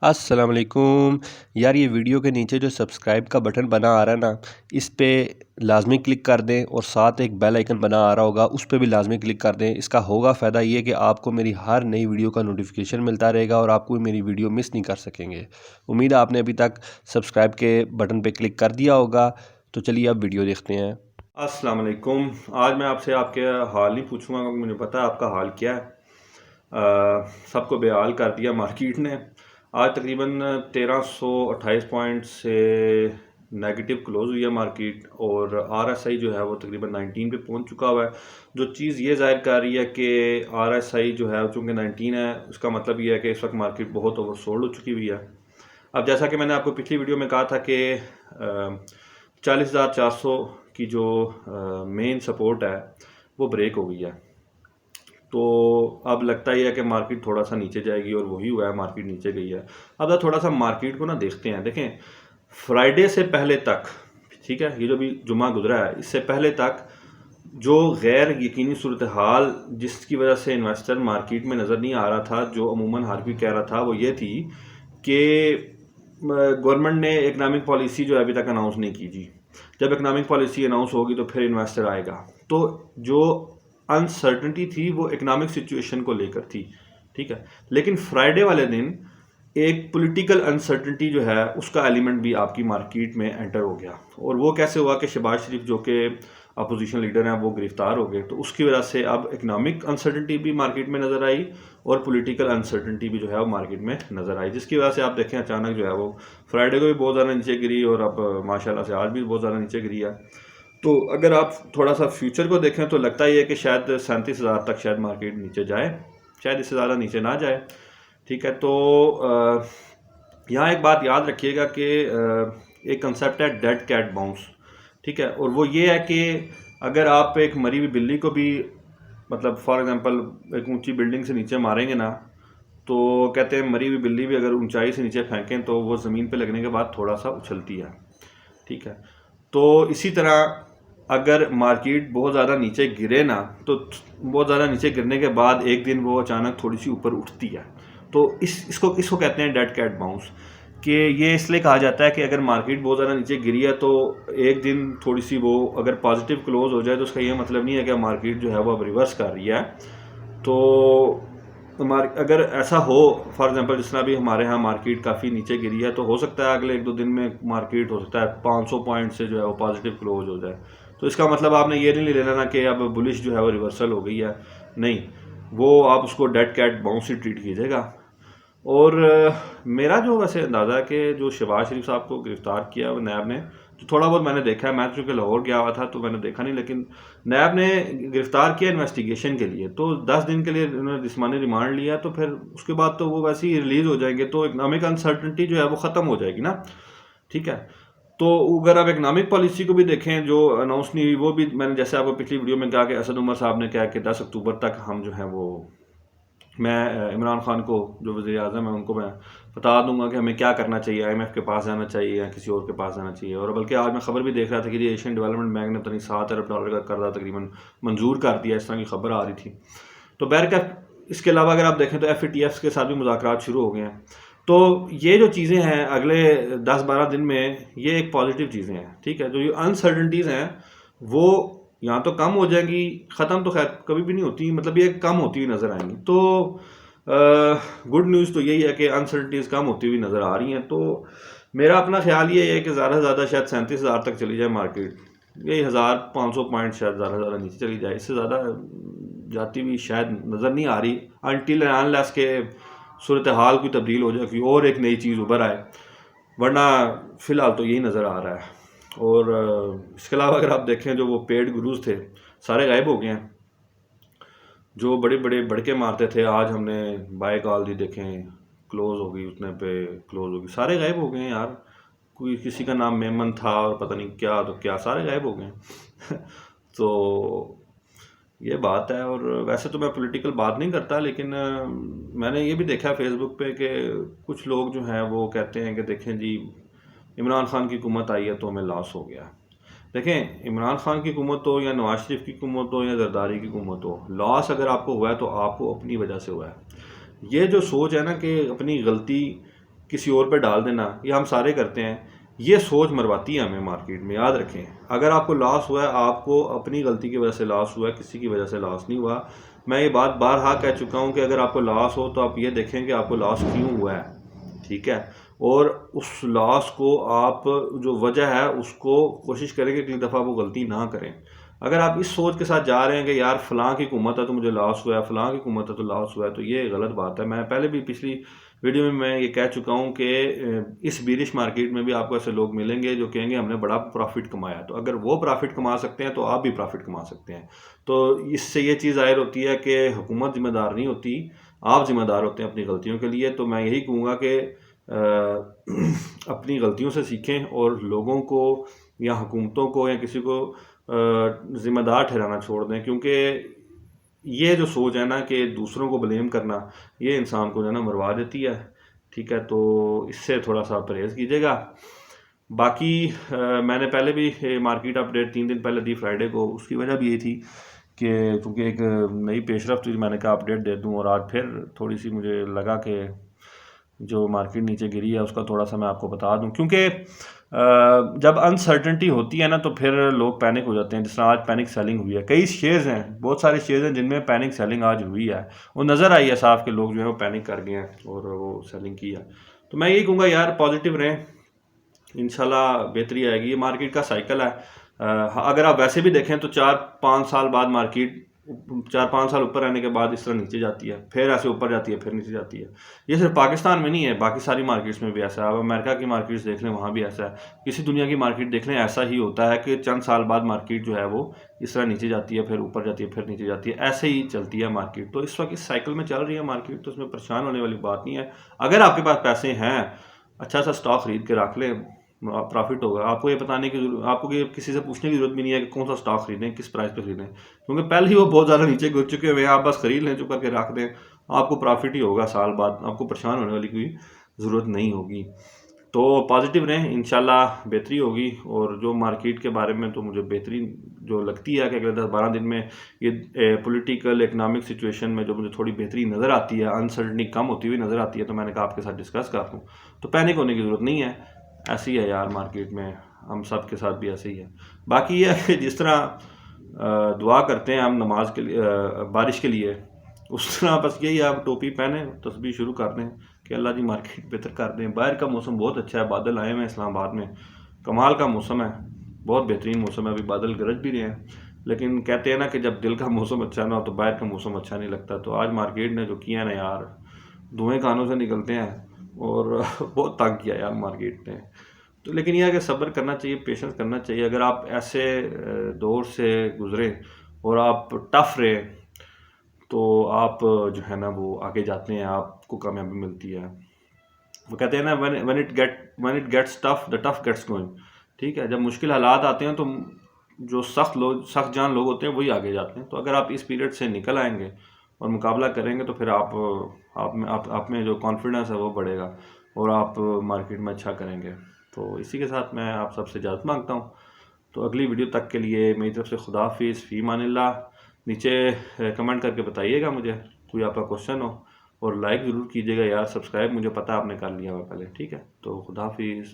अस्सलाम वालेकुम। यार ये वीडियो के नीचे जो सब्सक्राइब का बटन बना आ रहा है ना, इस पे लाजमी क्लिक कर दें और साथ एक बेल आइकन बना आ रहा होगा, उस पे भी लाजमी क्लिक कर दें। इसका होगा फ़ायदा ये कि आपको मेरी हर नई वीडियो का नोटिफिकेशन मिलता रहेगा और आपको मेरी वीडियो मिस नहीं कर सकेंगे। उम्मीद है आपने अभी तक सब्सक्राइब के बटन पे क्लिक कर दिया होगा। तो चलिए अब वीडियो देखते हैं। अस्सलाम वालेकुम। आज मैं आपसे आपके हाल नहीं पूछूंगा क्योंकि मुझे पता है आपका हाल क्या है। सबको बेहाल कर दिया मार्केट ने। आज तकरीबन 1328 पॉइंट से नेगेटिव क्लोज हुई है मार्केट और आरएसआई जो है वो तकरीबन 19 पे पहुंच चुका हुआ है। जो चीज़ ये जाहिर कर रही है कि आरएसआई जो है चूँकि 19 है, उसका मतलब ये है कि इस वक्त मार्केट बहुत ओवरसोल्ड हो चुकी हुई है। अब जैसा कि मैंने आपको पिछली वीडियो में कहा था कि 40,400 की जो मेन सपोर्ट है वो ब्रेक हो गई है, तो अब लगता ही है कि मार्केट थोड़ा सा नीचे जाएगी और वही हुआ है, मार्केट नीचे गई है। अब थोड़ा सा मार्केट को ना देखते हैं। देखें, फ्राइडे से पहले तक, ठीक है, ये जो भी जुमा गुजरा है इससे पहले तक जो गैर यकीनी सूरत हाल जिसकी वजह से इन्वेस्टर मार्केट में नज़र नहीं आ रहा था, जो अमूमन हर कोई कह रहा था, वो ये थी कि गवर्नमेंट ने इकनॉमिक पॉलिसी जो अभी तक अनाउंस नहीं की जी। जब इकनॉमिक पॉलिसी अनाउंस होगी तो फिर इन्वेस्टर आएगा। तो जो अनसर्टनिटी थी वो इकनॉमिक सिचुएशन को लेकर थी, ठीक है। लेकिन फ्राइडे वाले दिन एक पॉलिटिकल अनसर्टनिटी जो है उसका एलिमेंट भी आपकी मार्केट में एंटर हो गया। और वो कैसे हुआ कि शहबाज शरीफ जो कि अपोजिशन लीडर हैं वो गिरफ्तार हो गए, तो उसकी वजह से अब इकनॉमिक अनसर्टनिटी भी मार्केट में नज़र आई और पॉलिटिकल अनसर्टनिटी भी जो है वो मार्केट में नज़र आई, जिसकी वजह से आप देखें अचानक जो है वो फ्राइडे को भी बहुत ज़्यादा नीचे गिरी और अब माशाल्लाह से आज भी बहुत ज़्यादा नीचे गिरी है। तो अगर आप थोड़ा सा फ्यूचर को देखें तो लगता ही है कि शायद 37,000 तक शायद मार्केट नीचे जाए, शायद इससे ज़्यादा नीचे ना जाए, ठीक है। तो यहाँ एक बात याद रखिएगा कि एक कंसेप्ट है डेड कैट बाउंस, ठीक है। और वो ये है कि अगर आप एक मरी हुई बिल्ली को भी, मतलब फॉर एग्जांपल एक ऊंची बिल्डिंग से नीचे मारेंगे ना, तो कहते हैं मरी हुई बिल्ली भी अगर ऊंचाई से नीचे फेंकें तो वो ज़मीन पे लगने के बाद थोड़ा सा उछलती है, ठीक है। तो इसी तरह अगर मार्केट बहुत ज़्यादा नीचे गिरे ना, तो बहुत ज़्यादा नीचे गिरने के बाद एक दिन वो अचानक थोड़ी सी ऊपर उठती है। तो इसको इसको कहते हैं डेड कैट बाउंस। कि ये इसलिए कहा जाता है कि अगर मार्केट बहुत ज़्यादा नीचे गिरी है तो एक दिन थोड़ी सी वो अगर पॉजिटिव क्लोज हो जाए तो उसका ये मतलब नहीं है कि मार्केट जो है वो अब रिवर्स कर रही है। तो अगर ऐसा हो, फॉर एग्जांपल जिस तरह भी हमारे यहाँ मार्केट काफ़ी नीचे गिरी है, तो हो सकता है अगले 1-2 दिन में मार्केट हो सकता है 500 पॉइंट से जो है वो पॉजिटिव क्लोज हो जाए। तो इसका मतलब आपने ये नहीं ले लेना कि अब बुलिश जो है वो रिवर्सल हो गई है, नहीं, वो आप उसको डेड कैट बाउंस ही ट्रीट कीजिएगा। और मेरा जो वैसे अंदाज़ा है कि जो शहबाज शरीफ साहब को गिरफ्तार किया वो नैब ने, जो थोड़ा बहुत मैंने देखा है, मैं चूँकि लाहौर गया हुआ था तो मैंने देखा नहीं, लेकिन नैब ने गिरफ्तार किया इन्वेस्टिगेशन के लिए, तो 10 दिन के लिए उन्होंने जिस्मानी रिमांड लिया, तो फिर उसके बाद तो वो वैसे ही रिलीज़ हो जाएंगे, तो इकनॉमिक अनसर्टनिटी जो है वो ख़त्म हो जाएगी ना, ठीक है। तो अगर आप इकनॉमिक पॉलिसी को भी देखें जो अनाउंस नहीं हुई, वो भी मैंने जैसे आपको पिछली वीडियो में कहा कि असद उमर साहब ने कहा कि 10 अक्टूबर तक हम जो है वो, मैं इमरान खान को जो वज़ीर आज़म है उनको मैं बता दूंगा कि हमें क्या करना चाहिए, IMF के पास जाना चाहिए या किसी और के पास जाना चाहिए। और बल्कि आज मैं खबर भी देख रहा था कि एशियन डेवलपमेंट बैंक ने अपनी $7 अरब का कर्जा तकरीबन मंजूर कर दिया, इस तरह की खबर आ रही थी। तो बहरकैफ इसके अलावा अगर आप देखें तो FATFs के साथ भी मुज़ाकरात शुरू हो गए हैं। तो ये जो चीज़ें हैं अगले 10-12 दिन में, ये एक पॉजिटिव चीज़ें हैं, ठीक है। जो ये अनसर्टनिटीज़ हैं वो यहाँ तो कम हो जाएंगी, ख़त्म तो खैर कभी भी नहीं होती, मतलब ये कम होती हुई नज़र आएंगी। तो गुड न्यूज़ तो यही है कि अनसर्टनिटीज़ कम होती हुई नज़र आ रही हैं। तो मेरा अपना ख्याल ये है कि ज़्यादा से ज़्यादा शायद 37,000 तक चली जाए मार्केट, यही 1,500 पॉइंट शायद ज़्यादा से ज़्यादा नीचे चली जाए, इससे ज़्यादा जाती हुई शायद नज़र नहीं आ रही, अनटिल एंड अनलेस के सूरत हाल कोई तब्दील हो जाए, कोई और एक नई चीज़ उभर आए, वरना फ़िलहाल तो यही नज़र आ रहा है। और इसके अलावा अगर आप देखें जो वो पेड गुरूज थे सारे गायब हो गए हैं, जो बड़े बड़े भड़के मारते थे, आज हमने बाय कॉल दी देखें क्लोज हो गई, उतने पे क्लोज हो गई, सारे गायब हो गए हैं यार। कोई किसी का नाम मेमन था और पता नहीं क्या, तो क्या सारे गायब हो गए तो ये बात है। और वैसे तो मैं पॉलिटिकल बात नहीं करता, लेकिन मैंने ये भी देखा फेसबुक पे कि कुछ लोग जो हैं वो कहते हैं कि देखें जी, इमरान खान की हुकूमत आई है तो हमें लॉस हो गया। देखें, इमरान खान की हुकूमत हो या नवाज शरीफ की हुकूमत हो या जरदारी की हुकूमत हो, लॉस अगर आपको हुआ है तो आपको अपनी वजह से हुआ है। ये जो सोच है ना कि अपनी गलती किसी और पे डाल देना, ये हम सारे करते हैं। ये सोच मरवाती है हमें मार्केट में। याद रखें, अगर आपको लॉस हुआ है, आपको अपनी गलती की वजह से लॉस हुआ है, किसी की वजह से लॉस नहीं हुआ। मैं ये बात बारहा कह चुका हूँ कि अगर आपको लॉस हो तो आप ये देखें कि आपको लॉस क्यों हुआ है, ठीक है, और उस लॉस को आप जो वजह है उसको कोशिश करें कि अगली दफ़ा वो गलती ना करें। अगर आप इस सोच के साथ जा रहे हैं कि यार फलां की हुकूमत है तो मुझे लॉस हुआ है, फलां की हुकूमत है तो लॉस हुआ है, तो ये गलत बात है। मैं पहले भी पिछली वीडियो में मैं ये कह चुका हूँ कि इस बीरिश मार्केट में भी आपको ऐसे लोग मिलेंगे जो कहेंगे हमने बड़ा प्रॉफिट कमाया। तो अगर वो प्रॉफिट कमा सकते हैं तो आप भी प्रॉफिट कमा सकते हैं। तो इससे ये चीज़ ज़ाहिर होती है कि हुकूमत जिम्मेदार नहीं होती, आप जिम्मेदार होते हैं अपनी गलतियों के लिए। तो मैं यही कहूँगा कि अपनी गलतियों से सीखें और लोगों को या हुकूमतों को या किसी को ज़िम्मेदार ठहराना छोड़ दें, क्योंकि ये जो सोच है ना कि दूसरों को ब्लेम करना, ये इंसान को जो है ना मरवा देती है, ठीक है। तो इससे थोड़ा सा परहेज़ कीजिएगा। बाकी मैंने पहले भी मार्केट अपडेट 3 दिन पहले दी फ्राइडे को। उसकी वजह भी ये थी कि क्योंकि एक नई पेशरफ्त हुई, मैंने कहा अपडेट दे दूं। और आज फिर थोड़ी सी मुझे लगा कि जो मार्केट नीचे गिरी है उसका थोड़ा सा मैं आपको बता दूं, क्योंकि जब अनसर्टेनिटी होती है ना तो फिर लोग पैनिक हो जाते हैं। जिस तरह आज पैनिक सेलिंग हुई है, कई शेयर्स हैं, बहुत सारे शेयर्स हैं जिनमें पैनिक सेलिंग आज हुई है। वो नज़र आई है साफ के लोग जो है वो पैनिक कर गए हैं और वो सेलिंग की है। तो मैं यही कहूँगा यार पॉजिटिव रहें, इंशाल्लाह बेहतरी आएगी। ये मार्केट का साइकिल है। अगर आप वैसे भी देखें तो 4-5 साल बाद मार्केट 4-5 साल ऊपर रहने के बाद इस तरह नीचे जाती है, फिर ऐसे ऊपर जाती है, फिर नीचे जाती है। ये सिर्फ पाकिस्तान में नहीं है, बाकी सारी मार्केट्स में भी ऐसा है। अब अमेरिका की मार्केट्स देख लें, वहाँ भी ऐसा है। किसी दुनिया की मार्केट देख लें, ऐसा ही होता है कि चंद साल बाद मार्केट जो है वो इस तरह नीचे जाती है, फिर ऊपर जाती है, फिर नीचे जाती है। ऐसे ही चलती है मार्केट। तो इस वक्त इस साइकिल में चल रही है मार्केट, तो उसमें परेशान होने वाली बात नहीं है। अगर आपके पास पैसे हैं, अच्छा सा स्टॉक खरीद के रख लें, प्रॉफिट होगा। आपको ये बताने की आपको ये किसी से पूछने की जरूरत भी नहीं है कि कौन सा स्टॉक खरीदें, किस प्राइस पे खरीदें, क्योंकि पहले ही वो बहुत ज़्यादा नीचे गिर चुके हुए हैं। आप बस खरीद लें, चुप करके रख दें, आपको प्रॉफिट ही होगा साल बाद। आपको परेशान होने वाली कोई ज़रूरत नहीं होगी। तो पॉजिटिव रहें, इंशाल्लाह बेहतरी होगी। और जो मार्केट के बारे में तो मुझे बेहतरीन जो लगती है कि अगले 10-12 दिन में ये पॉलिटिकल इकनॉमिक सिचुएशन में जो मुझे थोड़ी बेहतरी नज़र आती है, अनसर्टनिटी कम होती हुई नज़र आती है, तो मैंने कहा आपके साथ डिस्कस कर दूँ। तो पैनिक होने की ज़रूरत नहीं है, ऐसी है यार मार्केट में, हम सब के साथ भी ऐसे ही है। बाकी ये है कि जिस तरह दुआ करते हैं हम नमाज के लिए, बारिश के लिए, उस तरह बस यही आप टोपी पहने, तस्बीह शुरू कर दें कि अल्लाह जी मार्केट बेहतर कर दें। बाहर का मौसम बहुत अच्छा है, बादल आए हुए हैं इस्लामाबाद में, कमाल का मौसम है, बहुत बेहतरीन मौसम है। अभी बादल गरज भी रहे हैं, लेकिन कहते हैं ना कि जब दिल का मौसम अच्छा ना हो तो बाहर का मौसम अच्छा नहीं लगता। तो आज मार्केट ने जो किया ना यार, धुएँ कानों से निकलते हैं और बहुत तंग किया यार मार्केट ने। तो लेकिन यह है कि सब्र करना चाहिए, पेशेंस करना चाहिए। अगर आप ऐसे दौर से गुजरे और आप टफ रहे तो आप जो है ना वो आगे जाते हैं, आपको कामयाबी मिलती है। वो कहते हैं ना when it gets tough the tough gets going, ठीक है। जब मुश्किल हालात आते हैं तो जो सख्त जान लोग होते हैं वही आगे जाते हैं। तो अगर आप इस पीरियड से निकल आएंगे और मुकाबला करेंगे तो फिर आप में जो कॉन्फिडेंस है वो बढ़ेगा और आप मार्केट में अच्छा करेंगे। तो इसी के साथ मैं आप सबसे इजाज़त मांगता हूँ। तो अगली वीडियो तक के लिए मेरी तरफ से खुदा हाफिज़, फ़ी अमानिल्लाह। नीचे कमेंट करके बताइएगा मुझे कोई आपका क्वेश्चन हो, और लाइक ज़रूर कीजिएगा यार, सब्सक्राइब मुझे पता आपने कर लिया हुआ पहले, ठीक है। तो खुदा हाफिज़।